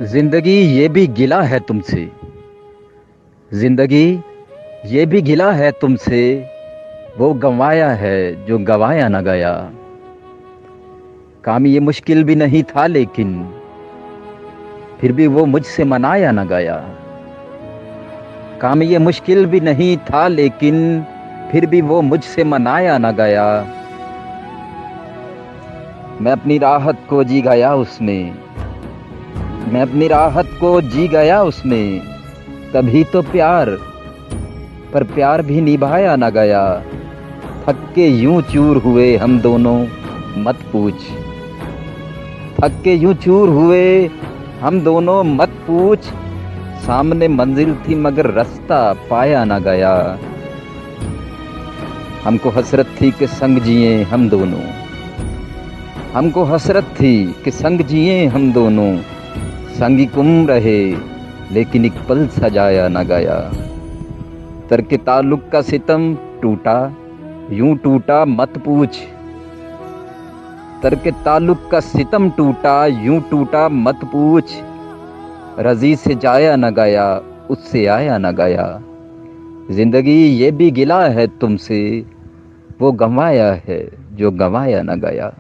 जिंदगी ये भी गिला है तुमसे। जिंदगी ये भी गिला है तुमसे। वो गंवाया है जो गंवाया न गया। काम ये मुश्किल भी नहीं था लेकिन फिर भी वो मुझसे मनाया न गया। काम ये मुश्किल भी नहीं था लेकिन फिर भी वो मुझसे मनाया न गया। मैं अपनी राहत को जी गया उसमें। मैं अपनी राहत को जी गया उसमें। तभी तो प्यार, पर प्यार भी निभाया न गया। थक के यूं चूर हुए हम दोनों, मत पूछ। थक के यूं चूर हुए हम दोनों, मत पूछ। सामने मंजिल थी मगर रास्ता पाया न गया। हमको हसरत थी कि संग जिए हम दोनों। हमको हसरत थी कि संग जिए हम दोनों। संगी गुम रहे लेकिन एक पल सजाया न गया। तरके ताल्लुक का सितम टूटा, यूं टूटा मत पूछ। तरके ताल्लुक का सितम टूटा, यूं टूटा मत पूछ। रजी से जाया न गया, उससे आया न गया। जिंदगी ये भी गिला है तुमसे। वो गंवाया है जो गंवाया न गया।